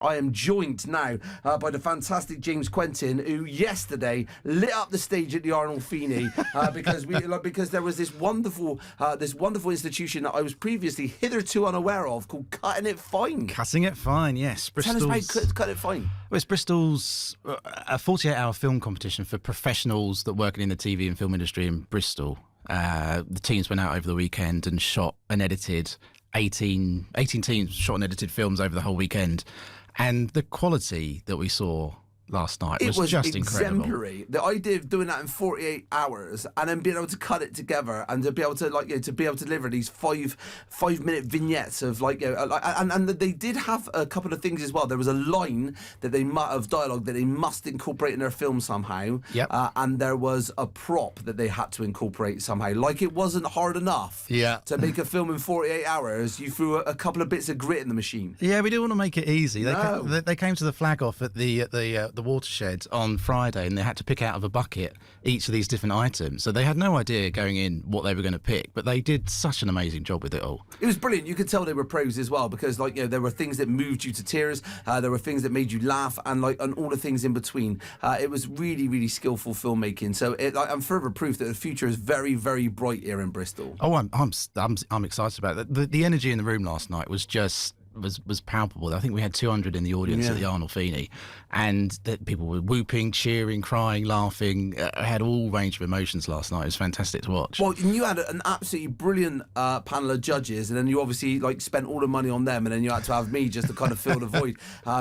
I am joined now by the fantastic James Quentin, who yesterday lit up the stage at the Arnold Feeney because there was this wonderful institution that I was previously hitherto unaware of called Cutting It Fine. Cutting It Fine, yes. Tell us about Cutting It Fine. Well, it's Bristol's a 48-hour film competition for professionals that work in the TV and film industry in Bristol. The teams went out over the weekend and shot and edited 18 teams shot and edited films over the whole weekend. And the quality that we saw last night was just exemplary. The idea of doing that in 48 hours and then being able to cut it together and to be able to deliver these five-minute vignettes of and they did have a couple of things as well. There was a line of dialogue that they must incorporate in their film somehow. Yep. And there was a prop that they had to incorporate somehow. Like it wasn't hard enough to make a film in 48 hours. You threw a couple of bits of grit in the machine. Yeah, we didn't want to make it easy. They came to the flag off at the watershed on Friday, and they had to pick out of a bucket each of these different items. So they had no idea going in what they were going to pick, but they did such an amazing job with it all. It was brilliant. You could tell they were pros as well, because there were things that moved you to tears, there were things that made you laugh, and all the things in between. It was really, really skillful filmmaking. So I'm further proof that the future is very, very bright here in Bristol. Oh, I'm excited about that. The energy in the room last night was just was palpable. I think we had 200 in the audience at the Arnold Feeney, and that people were whooping, cheering, crying, laughing. I had all range of emotions last night. It was fantastic to watch. Well, and you had an absolutely brilliant panel of judges, and then you obviously spent all the money on them, and then you had to have me just to kind of fill the void,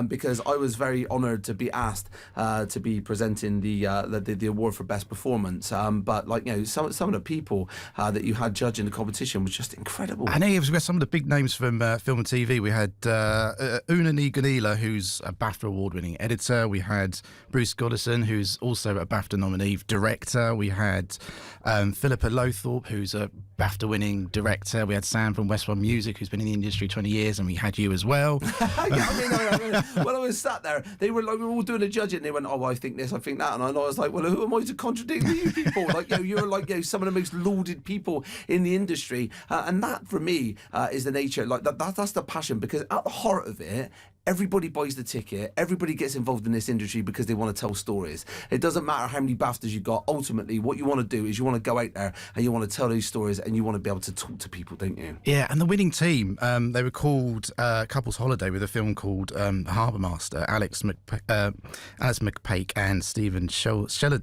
because I was very honoured to be asked to be presenting the award for best performance. But some of the people that you had judging the competition was just incredible. And we had some of the big names from film and TV. We had Una Niganila, who's a BAFTA award-winning editor. We had Bruce Goddison, who's also a BAFTA nominee director. We had Philippa Lowthorpe, who's a BAFTA-winning director. We had Sam from West One Music, who's been in the industry 20 years, and we had you as well. When I was sat there, we were all doing a judging, and they went, "Oh, I think this, I think that," and I was like, "Well, who am I to contradict you people? You're some of the most lauded people in the industry," and that for me is the nature. That's the passion, because at the heart of it, everybody buys the ticket, everybody gets involved in this industry because they want to tell stories. It doesn't matter how many BAFTAs you got. Ultimately, what you want to do is you want to go out there and you want to tell those stories, and you want to be able to talk to people, don't you? Yeah, and the winning team, they were called Couples Holiday, with a film called Harbour Master. Alice McPake and Stephen Scheller.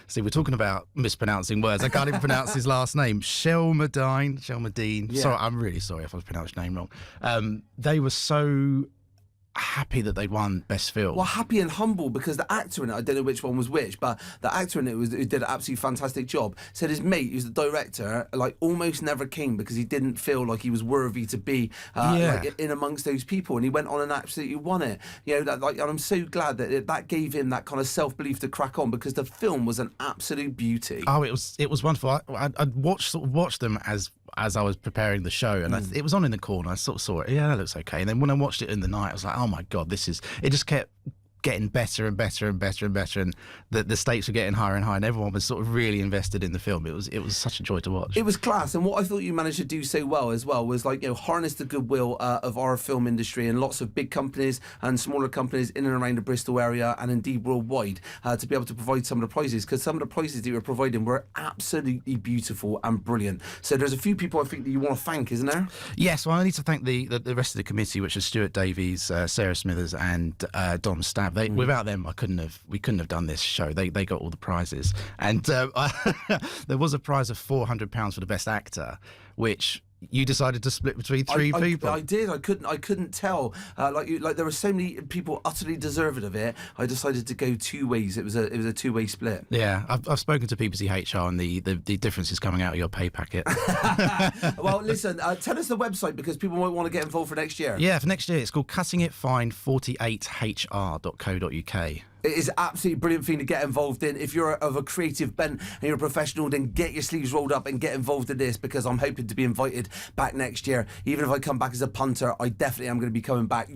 See, we're talking about mispronouncing words. I can't even pronounce his last name. Shelmadine. Yeah. Sorry, I'm really sorry if I pronounced his name wrong. They were so happy that they'd won Best Film. Well, happy and humble, because the actor in it, I don't know which one was which, but the actor in it who did an absolutely fantastic job, said his mate, who's the director, almost never came because he didn't feel like he was worthy to be in amongst those people, and he went on and absolutely won it. And I'm so glad that gave him that kind of self-belief to crack on, because the film was an absolute beauty. Oh, it was wonderful. I'd watched them as I was preparing the show, and it was on in the corner. I sort of saw it. Yeah, that looks okay. And then when I watched it in the night, I was like, oh my God, it just kept getting better and better and better and better, and the stakes were getting higher and higher, and everyone was sort of really invested in the film. It was such a joy to watch. It was class, and what I thought you managed to do so well as well was harness the goodwill of our film industry, and lots of big companies and smaller companies in and around the Bristol area, and indeed worldwide, to be able to provide some of the prizes, because some of the prizes that you were providing were absolutely beautiful and brilliant. So there's a few people I think that you want to thank, isn't there? Yes, well, I need to thank the rest of the committee, which is Stuart Davies, Sarah Smithers, and Dom Stab. Without them, we couldn't have done this show. They got all the prizes, and there was a prize of £400 for the best actor, which you decided to split between three people. I did. I couldn't tell. There were so many people utterly deserving of it. I decided to go two ways. It was a two-way split. Yeah, I've spoken to BBC HR, and the difference is coming out of your pay packet. Well, listen, tell us the website, because people might want to get involved for next year. Yeah, for next year, it's called cuttingitfine48hr.co.uk. It is an absolutely brilliant thing to get involved in. If you're of a creative bent and you're a professional, then get your sleeves rolled up and get involved in this, because I'm hoping to be invited back next year. Even if I come back as a punter, I definitely am going to be coming back.